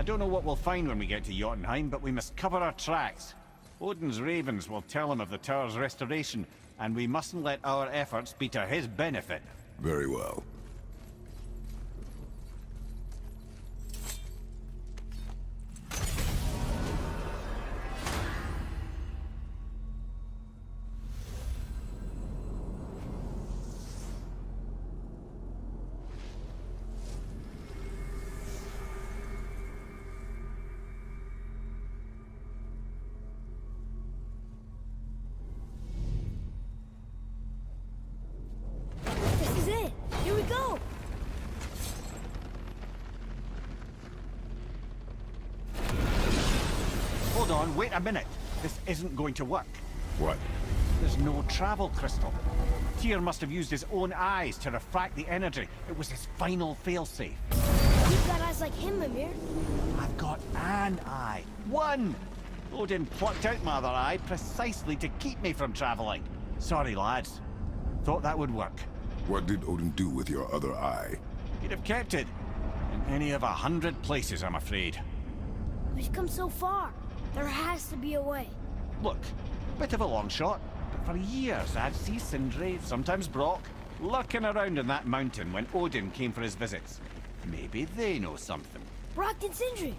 I don't know what we'll find when we get to Jotunheim, but we must cover our tracks. Odin's ravens will tell him of the tower's restoration, and we mustn't let our efforts be to his benefit. Very well. This is it. Here we go. Hold on, wait a minute. This isn't going to work. What? There's no travel crystal. Tyr must have used his own eyes to refract the energy. It was his final failsafe. You've got eyes like him, Mimir. I've got an eye. One! Odin plucked out my other eye precisely to keep me from traveling. Sorry, lads. Thought that would work. What did Odin do with your other eye? He'd have kept it. In any of 100 places, I'm afraid. We've come so far. There has to be a way. Look, bit of a long shot, but for years I'd see Sindri, sometimes Brock, lurking around in that mountain when Odin came for his visits. Maybe they know something. Brock and Sindri.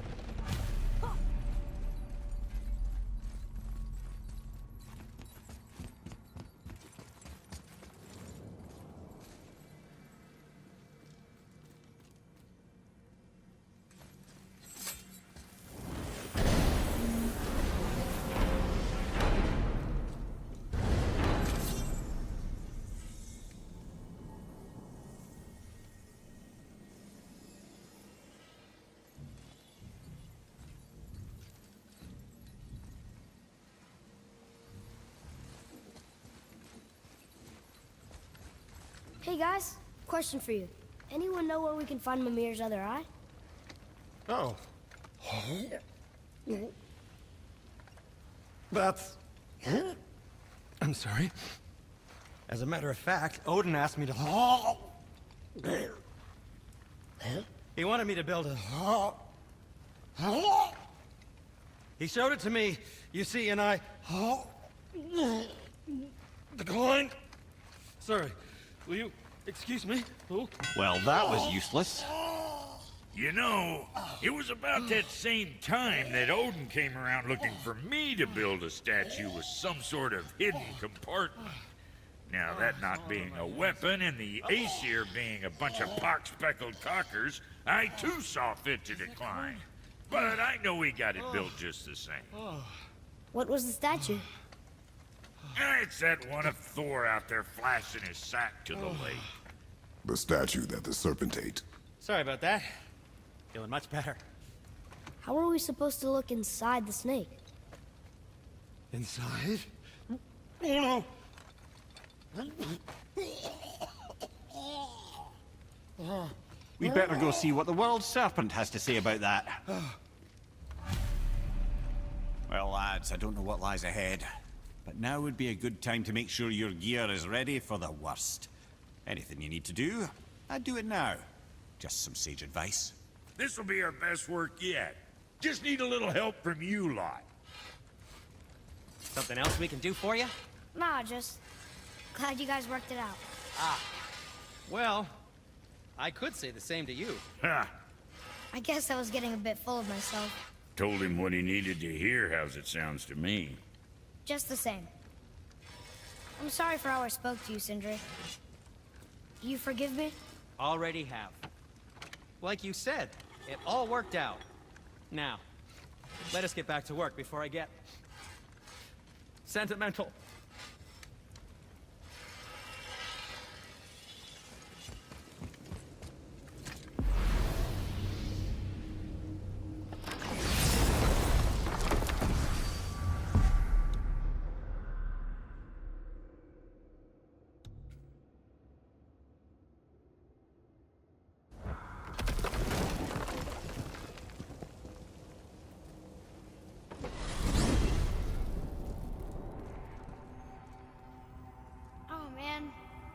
Hey guys, question for you. Anyone know where we can find Mimir's other eye? Oh. That's... I'm sorry. As a matter of fact, Odin asked me to... He wanted me to build a... He showed it to me, you see, and I... Declined. Sorry. Will you excuse me? Oh. Well, that was useless. You know, it was about that same time that Odin came around looking for me to build a statue with some sort of hidden compartment. Now, that not being a weapon and the Aesir being a bunch of pock-speckled cockers, I too saw fit to decline. But I know we got it built just the same. What was the statue? It's that one of Thor out there flashing his sack to the lake. The statue that the serpent ate. Sorry about that. Feeling much better. How are we supposed to look inside the snake? Inside? Oh no! We better go see what the world serpent has to say about that. Well, lads, I don't know what lies ahead, but now would be a good time to make sure your gear is ready for the worst. Anything you need to do, I'd do it now. Just some sage advice. This'll be our best work yet. Just need a little help from you lot. Something else we can do for you? Nah, just glad you guys worked it out. Well, I could say the same to you. Ha! I guess I was getting a bit full of myself. Told him what he needed to hear, how's it sounds to me. Just the same. I'm sorry for how I spoke to you, Sindri. Do you forgive me? Already have. Like you said, it all worked out. Now, let us get back to work before I get sentimental.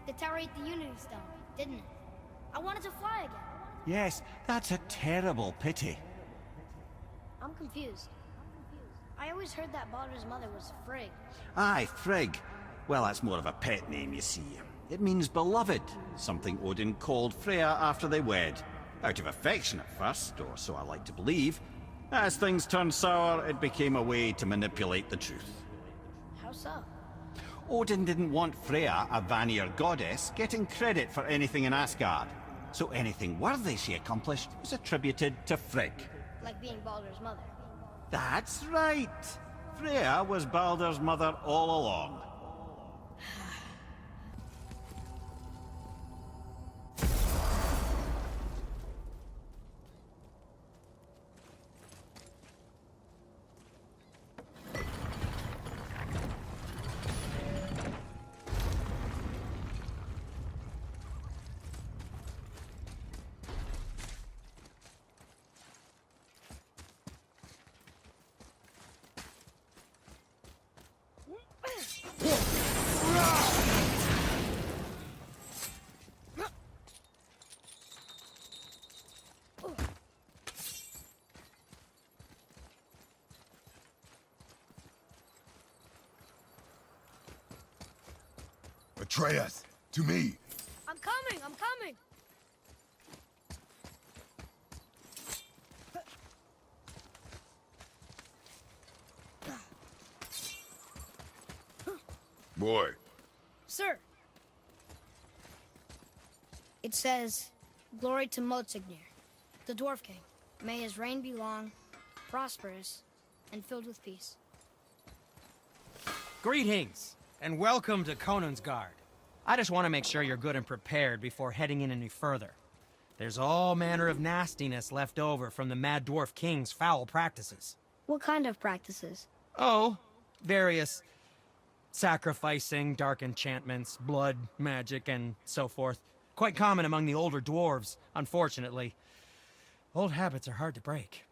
The tower ate the Unity Stone, didn't it? I wanted to fly again. Yes, that's a terrible pity. I'm confused. I always heard that Baldur's mother was Frigg. Aye, Frigg. Well, that's more of a pet name, you see. It means beloved, something Odin called Freya after they wed. Out of affection at first, or so I like to believe. As things turned sour, it became a way to manipulate the truth. How so? Odin didn't want Freya, a Vanir goddess, getting credit for anything in Asgard. So anything worthy she accomplished was attributed to Frigg. Like being Baldur's mother. That's right! Freya was Baldur's mother all along. Atreus, to me. I'm coming! I'm coming! Boy, Sir! It says, "Glory to Motsignir, the Dwarf King. May his reign be long, prosperous, and filled with peace." Greetings, and welcome to Conan's Guard. I just want to make sure you're good and prepared before heading in any further. There's all manner of nastiness left over from the Mad Dwarf King's foul practices. What kind of practices? Oh, various sacrificing, dark enchantments, blood, magic, and so forth. Quite common among the older dwarves, unfortunately. Old habits are hard to break.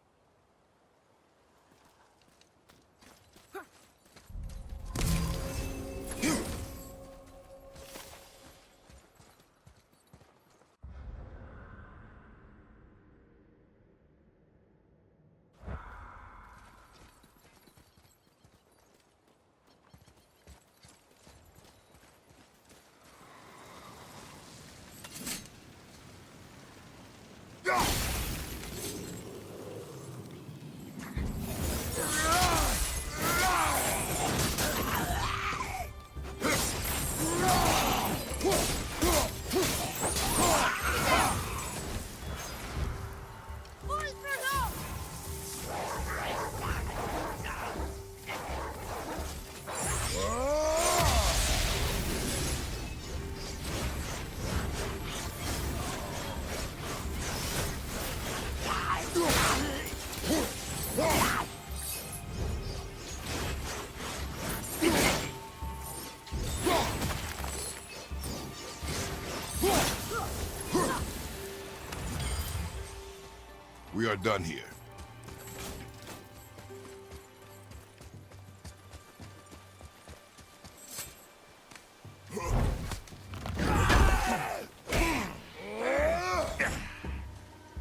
we are done here.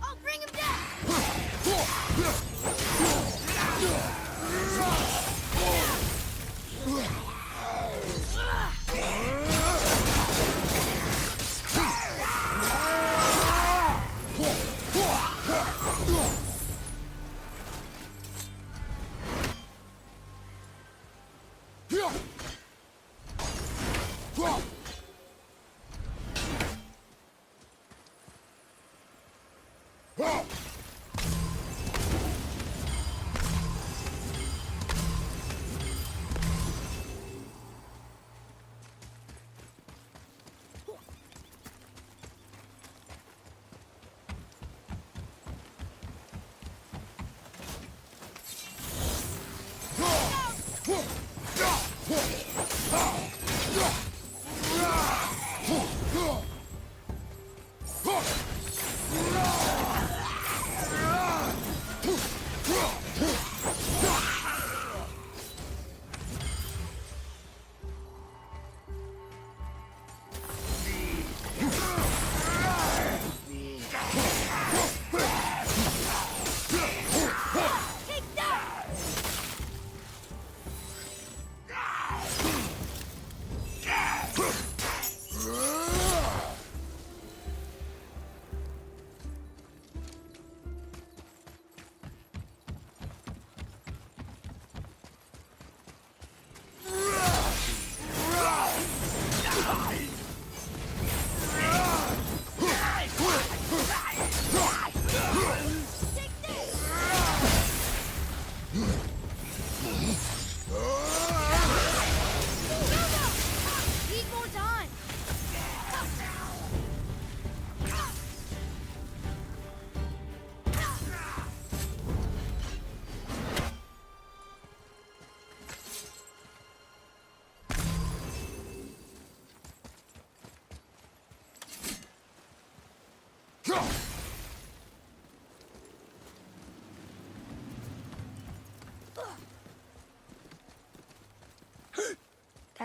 I'll bring him down!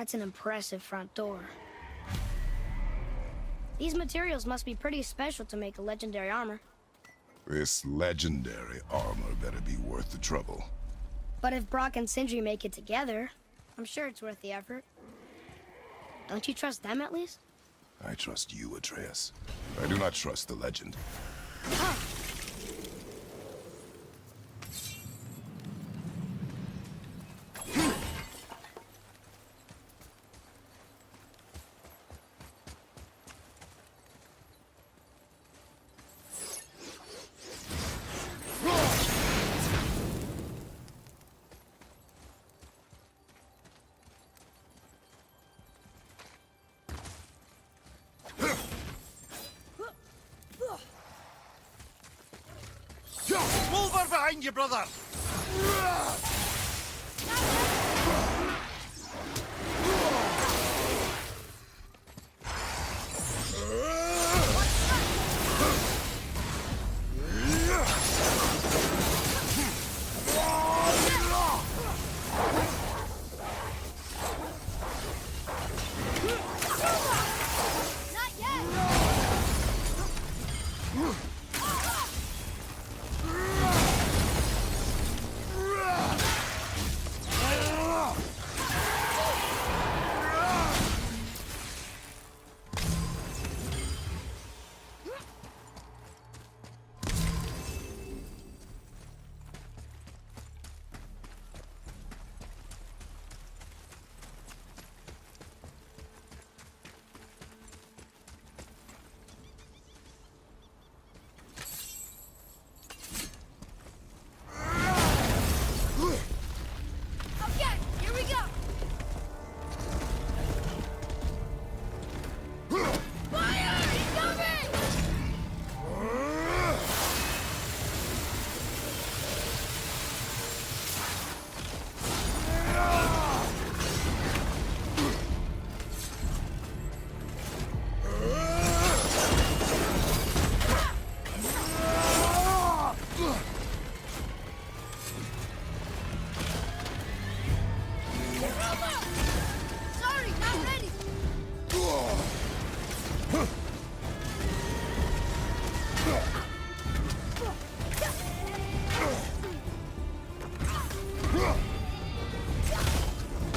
That's an impressive front door. These materials must be pretty special to make a legendary armor. This legendary armor better be worth the trouble. But if Brock and Sindri make it together, I'm sure it's worth the effort. Don't you trust them at least? I trust you, Atreus. I do not trust the legend. Wolver behind you, brother! Not yet! Okay, here we go! Fire! Incoming! Sorry, not ready!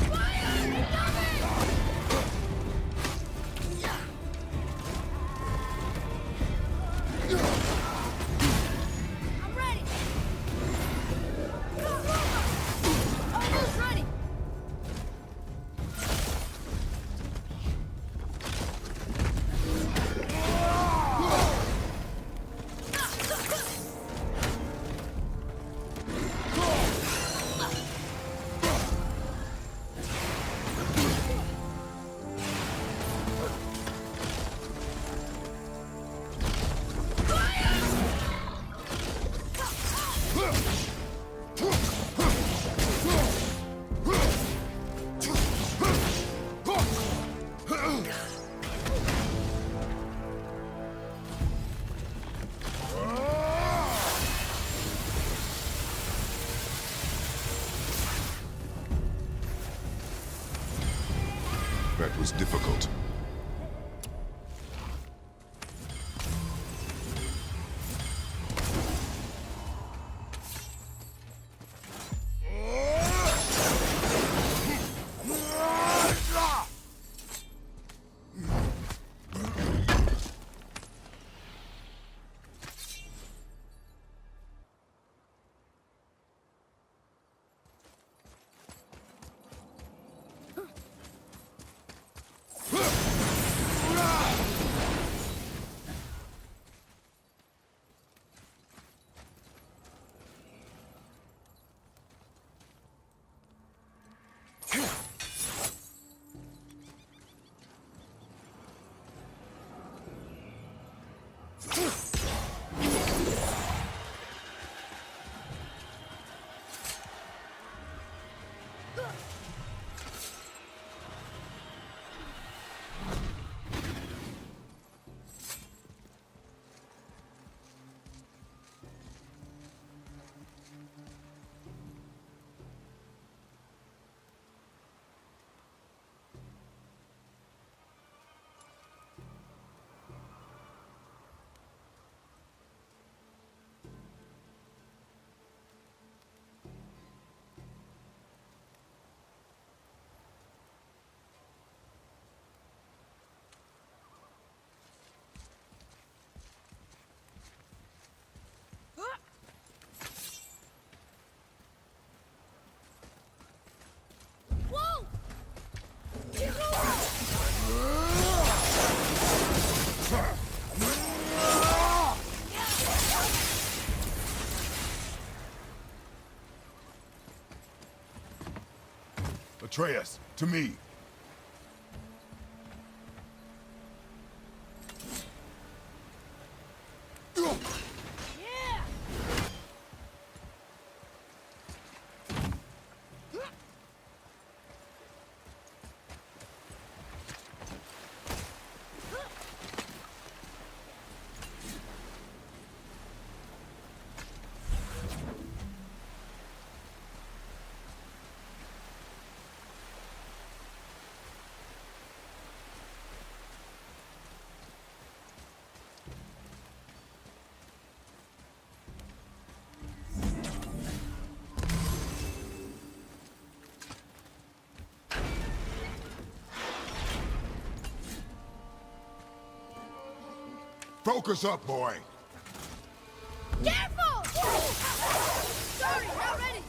Fire! Incoming! I'm ready! Almost ready! That was difficult. Atreus, to me. Focus up, boy. Careful! Sorry, not ready.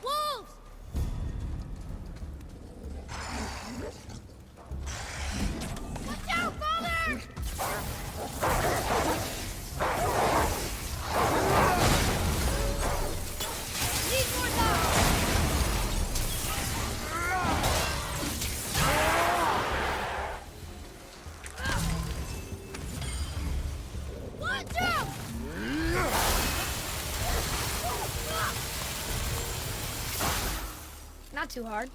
Wolves! Watch out, Father! Need more time! Watch out! Not too hard.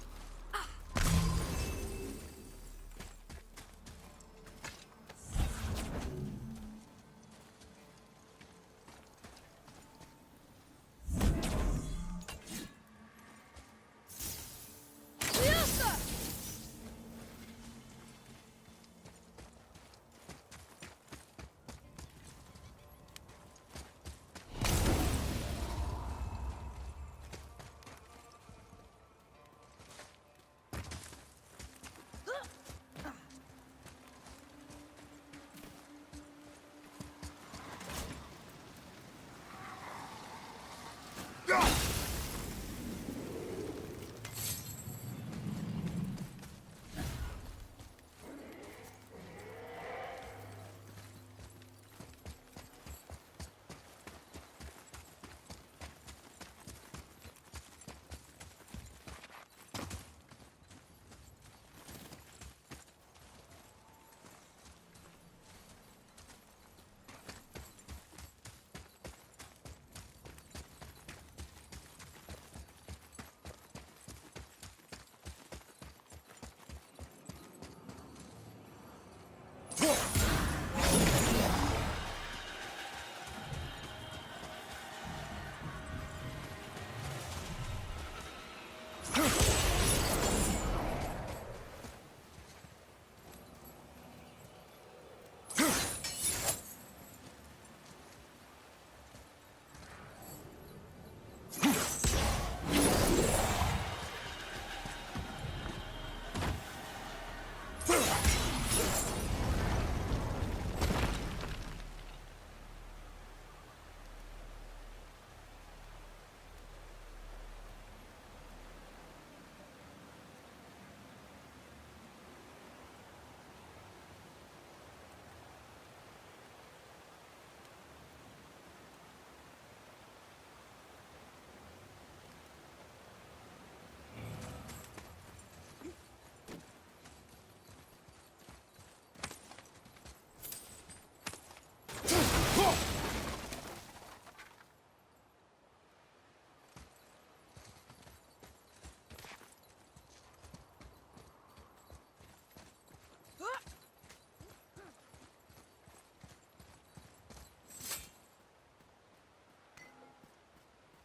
Liosa!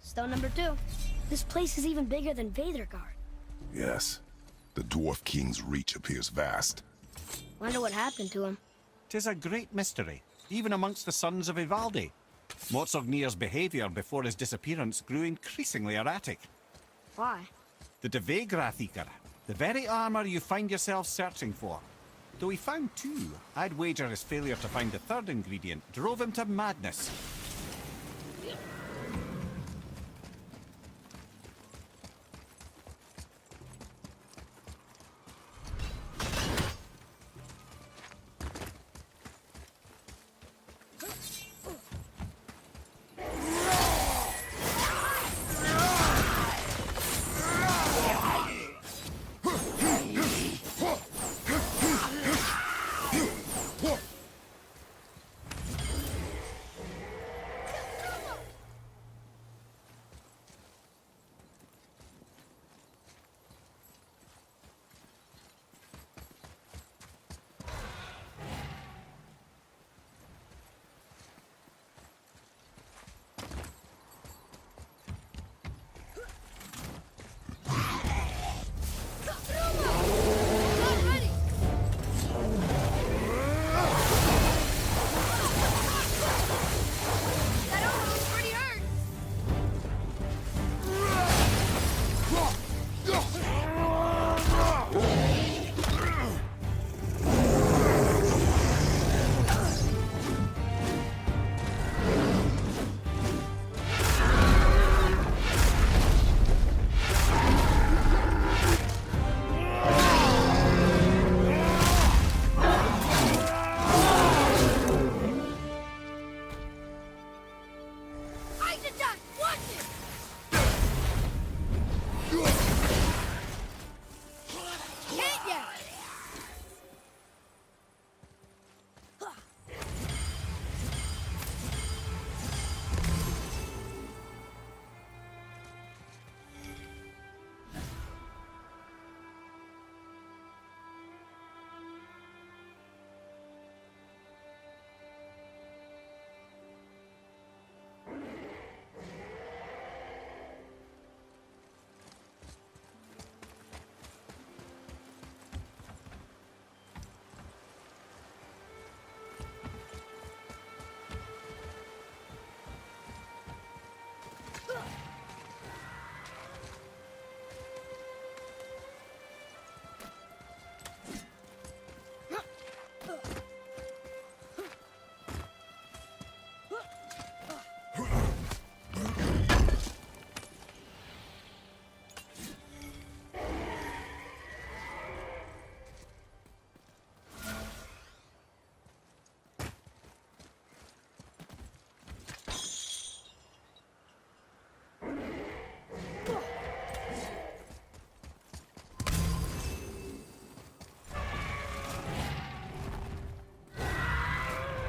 Stone number 2. This place is even bigger than Vadergard. Yes. The Dwarf King's reach appears vast. Wonder what happened to him. Tis a great mystery, even amongst the sons of Ivaldi. Motsognir's behavior before his disappearance grew increasingly erratic. Why? The Devegrathikar, the very armor you find yourself searching for. Though he found two, I'd wager his failure to find the third ingredient drove him to madness.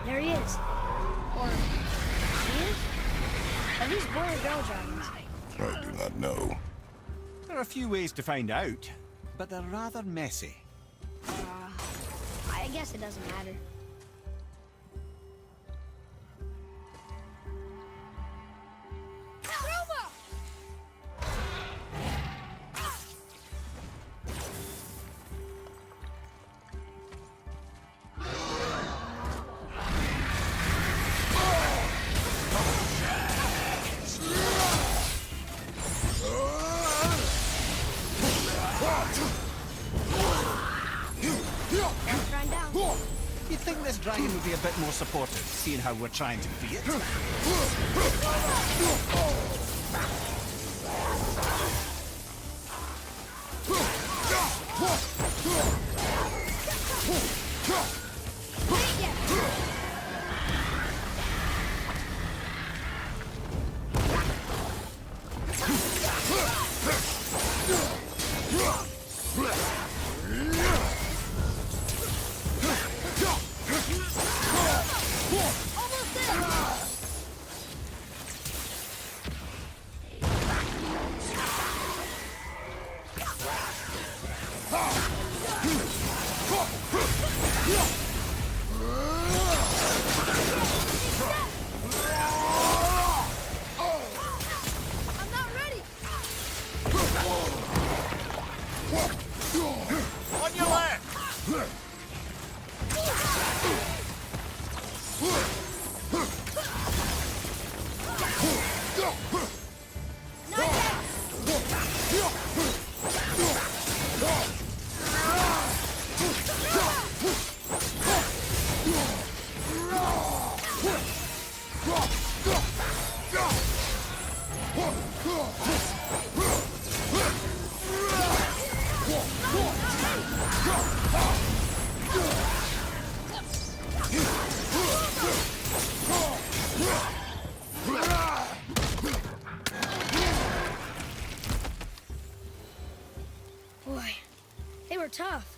There he is. Or she is? Are these boy or girl dragons? I do not know. There are a few ways to find out, but they're rather messy. I guess it doesn't matter. You'd think this dragon would be a bit more supportive, seeing how we're trying to free it. I'm not ready. On your left! Boy, they were tough.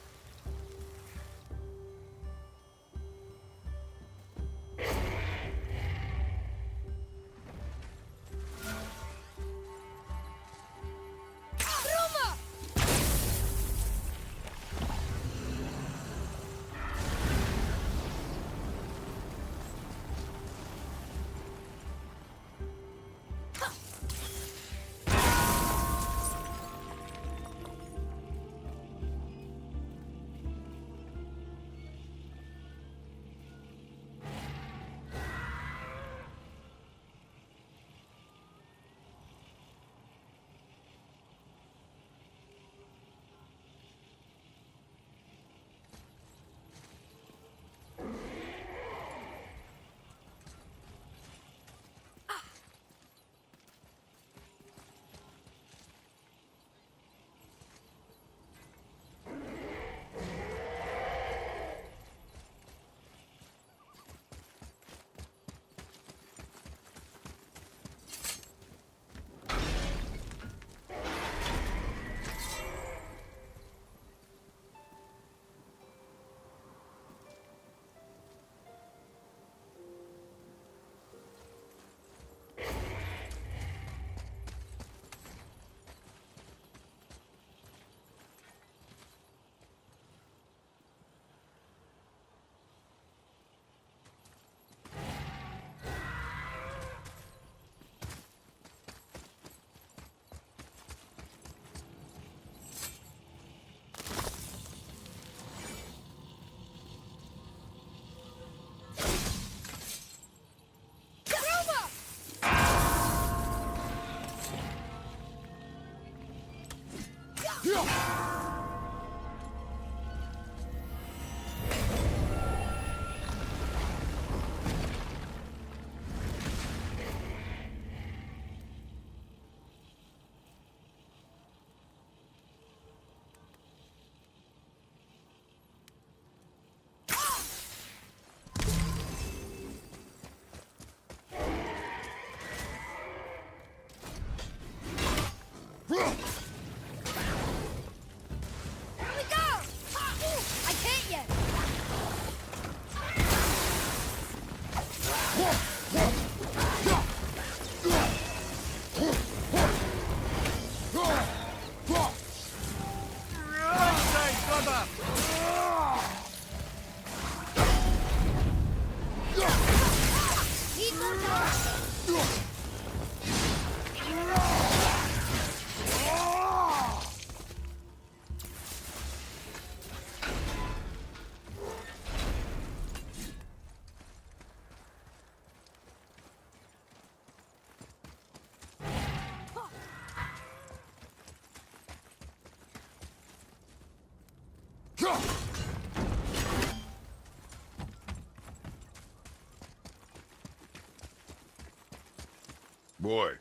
Boy,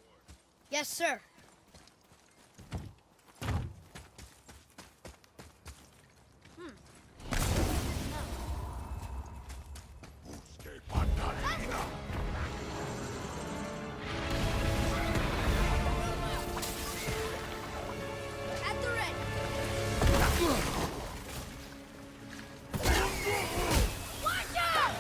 Yes, sir. At the ready. Watch out!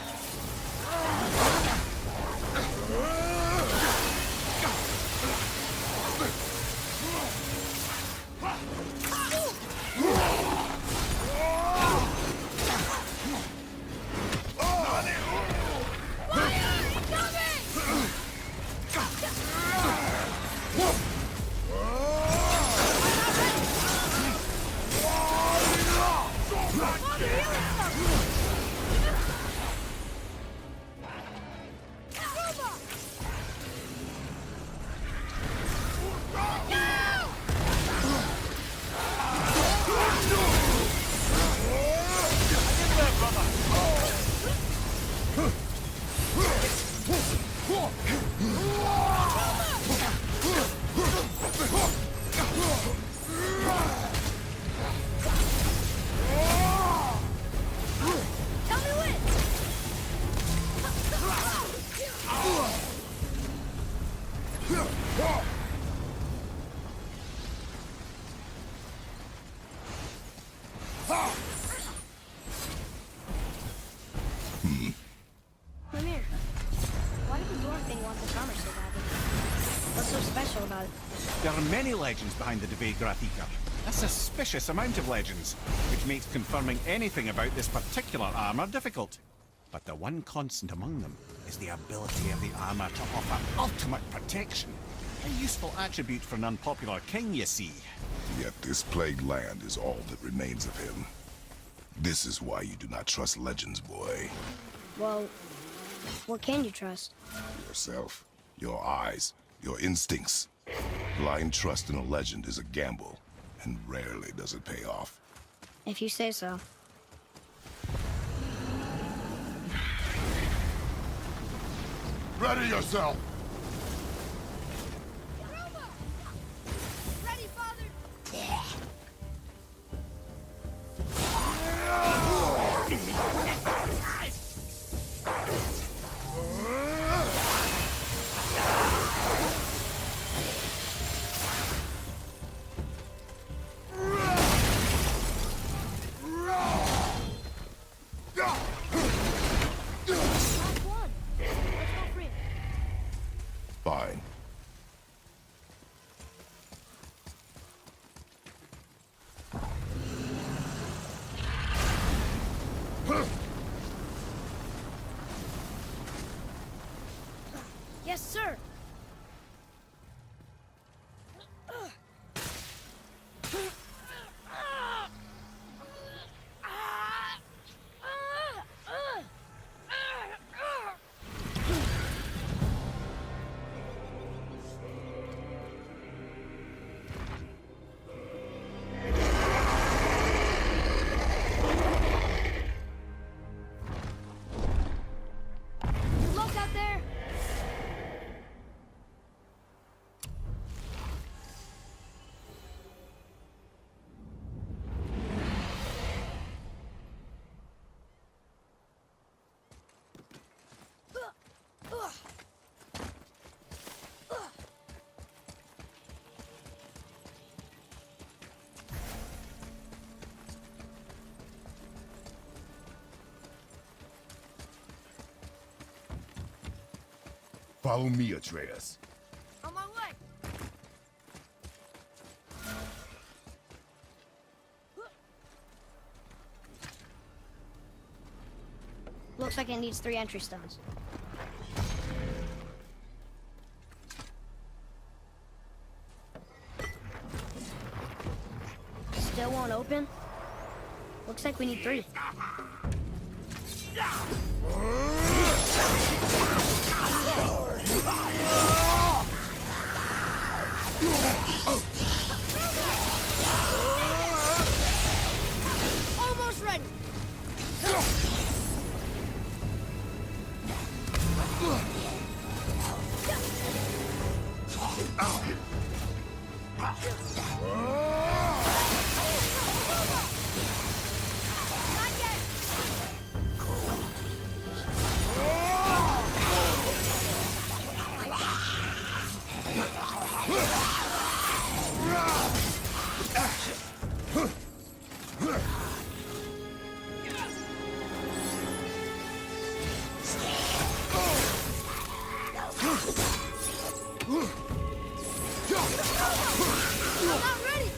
Mimir, why did the dwarf thing want this armor so badly? What's so special about it? There are many legends behind the Debate Grathika. A suspicious amount of legends, which makes confirming anything about this particular armor difficult. But the one constant among them is the ability of the armor to offer ultimate protection. A useful attribute for an unpopular king, you see. Yet this plagued land is all that remains of him. This is why you do not trust legends, boy. Well, what can you trust? Yourself, your eyes, your instincts. Blind trust in a legend is a gamble, and rarely does it pay off. If you say so. Ready yourself! Ready, Father! Last one. Let's go free. Fine. Yes, sir. Look out there. Follow me, Atreus. On my way. Looks like it needs 3 entry stones. Still won't open? Looks like we need 3. Almost ready. Not yet. I'm not ready.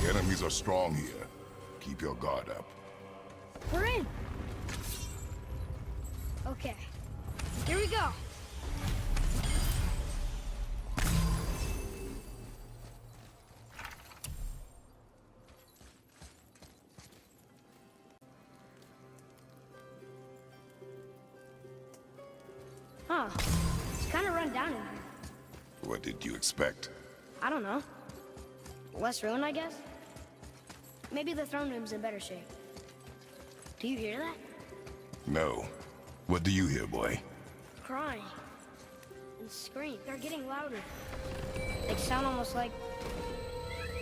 The enemies are strong here. Keep your guard up. We're in. Okay. Here we go. Huh. It's kind of run down in here. What did you expect? I don't know. Less ruin, I guess? Maybe the throne room's in better shape. Do you hear that? No. What do you hear, boy? Crying. And screams. They're getting louder. They sound almost like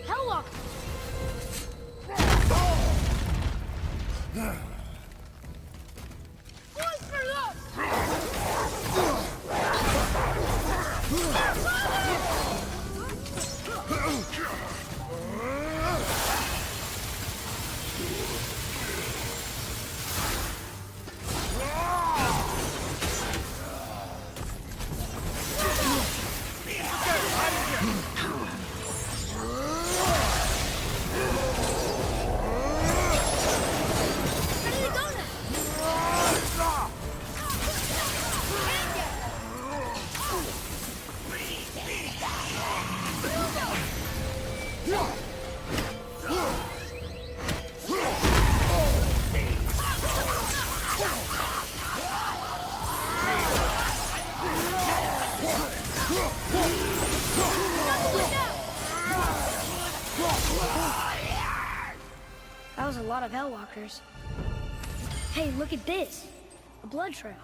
Hellwalkers. Boys for us! Ready to go now! That was a lot of Hellwalkers. Hey, look at this. A blood trail.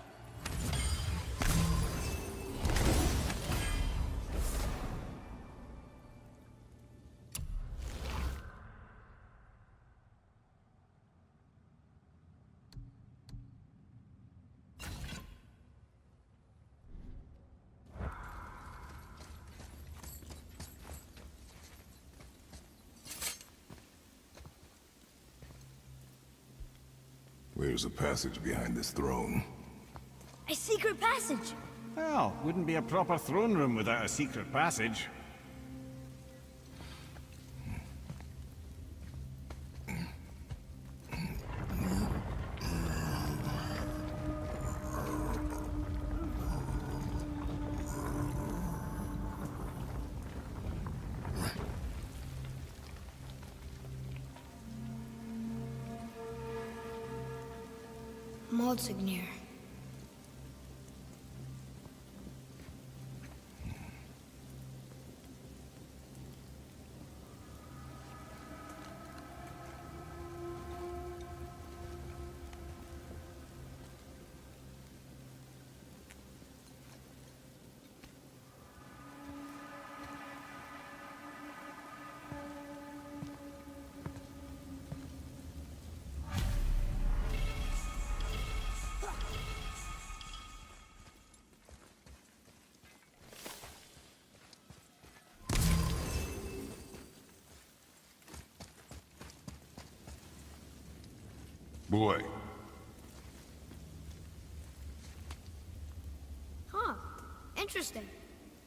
Where's a passage behind this throne? A secret passage. Well, wouldn't be a proper throne room without a secret passage. Maldsignir. Boy, Huh. Interesting.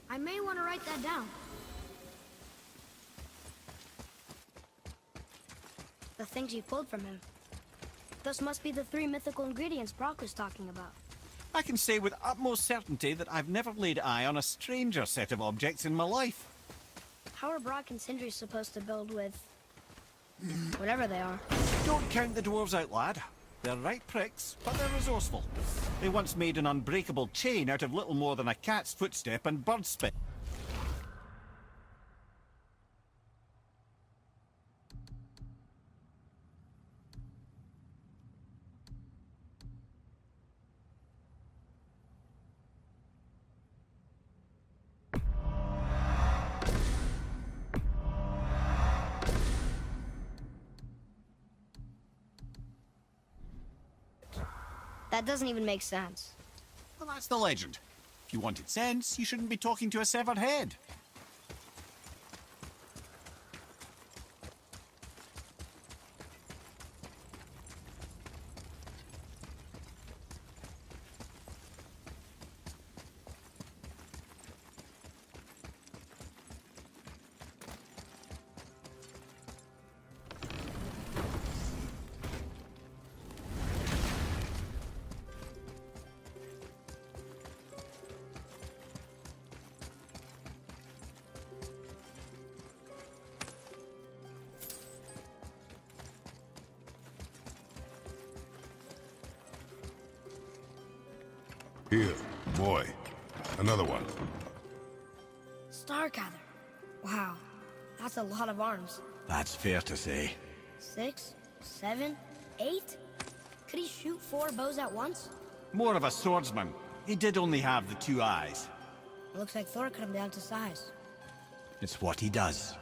I may want to write that down. The things you pulled from him. Those must be the 3 mythical ingredients Brock was talking about. I can say with utmost certainty that I've never laid eye on a stranger set of objects in my life. How are Brock and Sindri supposed to build with... whatever they are? Don't count the dwarves out, lad. They're right pricks, but they're resourceful. They once made an unbreakable chain out of little more than a cat's footstep and bird spit. That doesn't even make sense. Well, that's the legend. If you wanted sense, you shouldn't be talking to a severed head. here, boy. Another one. Starkather. Wow. That's a lot of arms. That's fair to say. 6, 7, 8? Could he shoot 4 bows at once? More of a swordsman. He did only have the 2 eyes. It looks like Thor cut him down to size. It's what he does.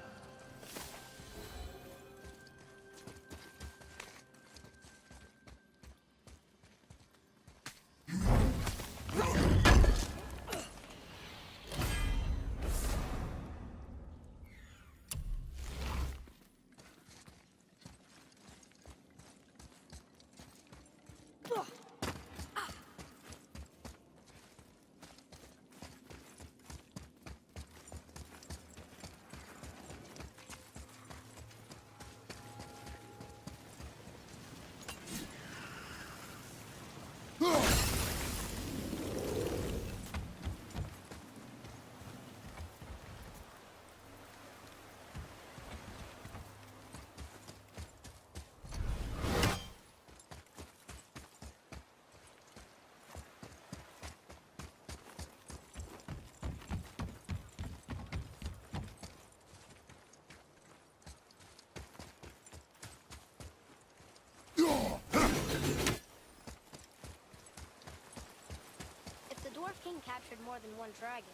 If the Dwarf King captured more than one dragon,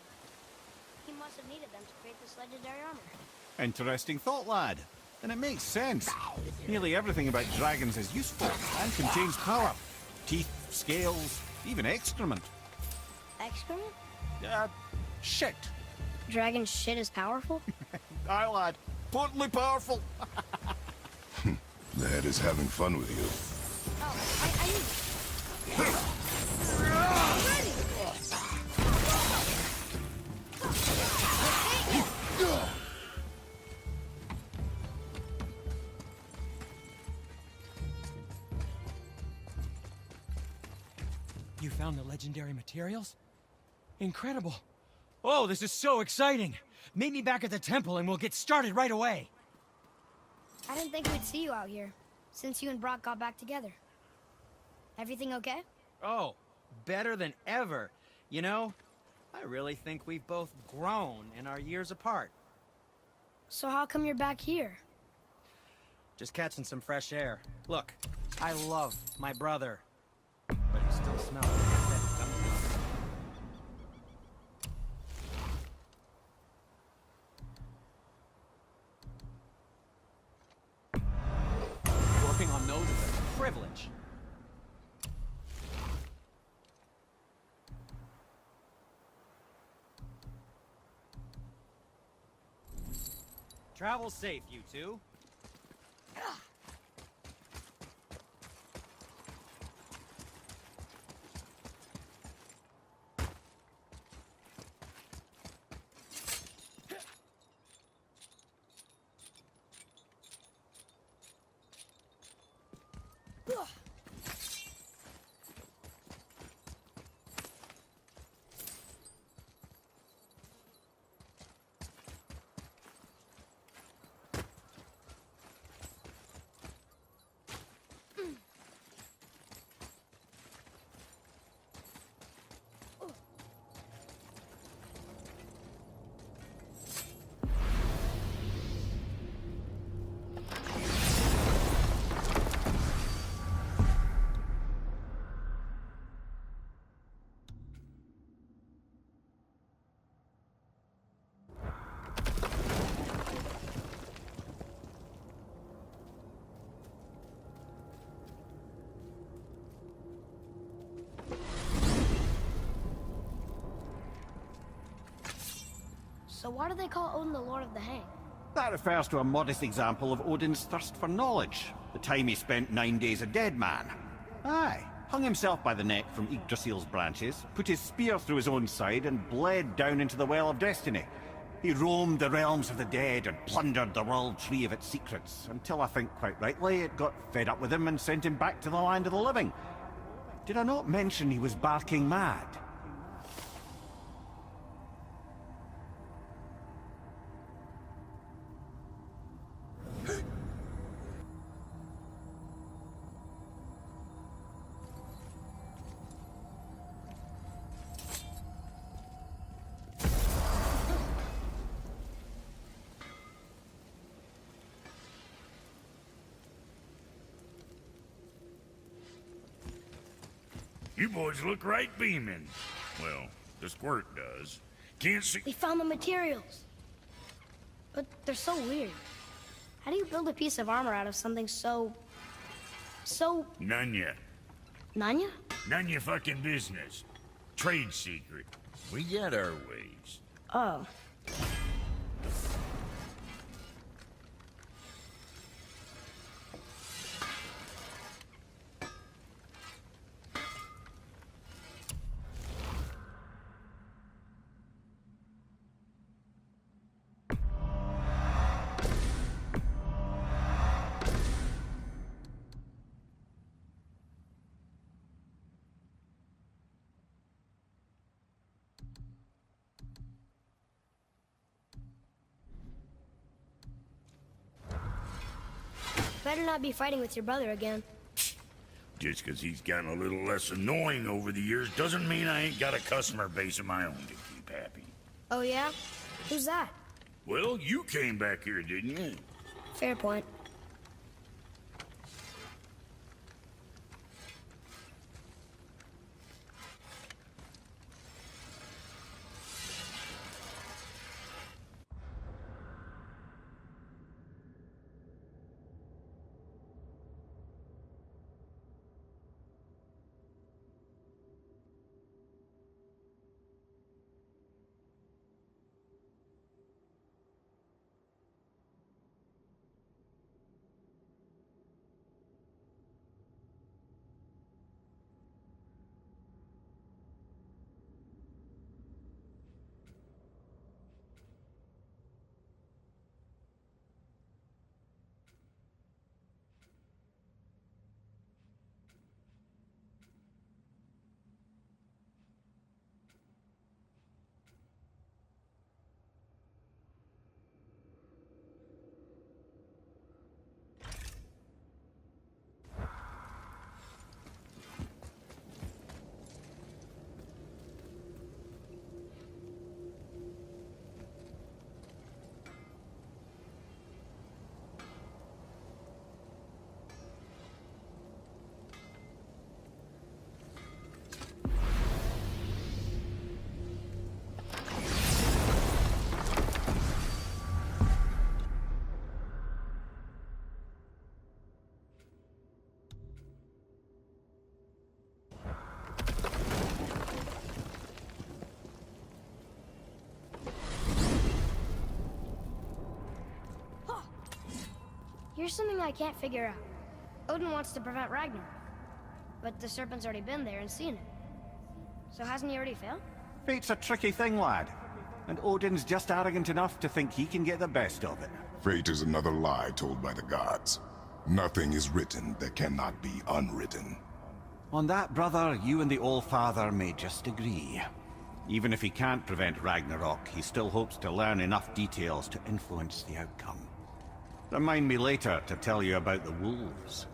he must have needed them to create this legendary armor. Interesting thought, lad. And it makes sense. Nearly everything about dragons is useful and contains power. Teeth, scales, even excrement. Excrement? Shit. Dragon shit is powerful? Aye, lad. Potently powerful. The head is having fun with you. Oh, I need... You found the legendary materials? Incredible. Oh, this is so exciting. Meet me back at the temple and we'll get started right away. I didn't think we'd see you out here, since you and Brock got back together. Everything okay? Oh, better than ever. You know, I really think we've both grown in our years apart. So how come you're back here? Just catching some fresh air. Look, I love my brother, but he still smells like a dead gummy. Working on those is a privilege. Travel safe, you two. So why do they call Odin the Lord of the Hang? That refers to a modest example of Odin's thirst for knowledge. The time he spent 9 days a dead man. Aye. Hung himself by the neck from Yggdrasil's branches, put his spear through his own side, and bled down into the Well of Destiny. He roamed the realms of the dead and plundered the World Tree of its secrets, until I think quite rightly it got fed up with him and sent him back to the land of the living. Did I not mention he was barking mad? You boys look right beaming. Well, the squirt does. Can't see. They found the materials. But they're so weird. How do you build a piece of armor out of something so... None ya. Nanya? None your fucking business. Trade secret. We got our ways. Oh. Better not be fighting with your brother again. Just 'cause he's gotten a little less annoying over the years doesn't mean I ain't got a customer base of my own to keep happy. Oh yeah? Who's that? Well, you came back here, didn't you? Fair point. Here's something I can't figure out. Odin wants to prevent Ragnarok, but the serpent's already been there and seen it. So hasn't he already failed? Fate's a tricky thing, lad. And Odin's just arrogant enough to think he can get the best of it. Fate is another lie told by the gods. Nothing is written that cannot be unwritten. On that, brother, you and the All-Father may just agree. Even if he can't prevent Ragnarok, he still hopes to learn enough details to influence the outcome. Remind me later to tell you about the wolves.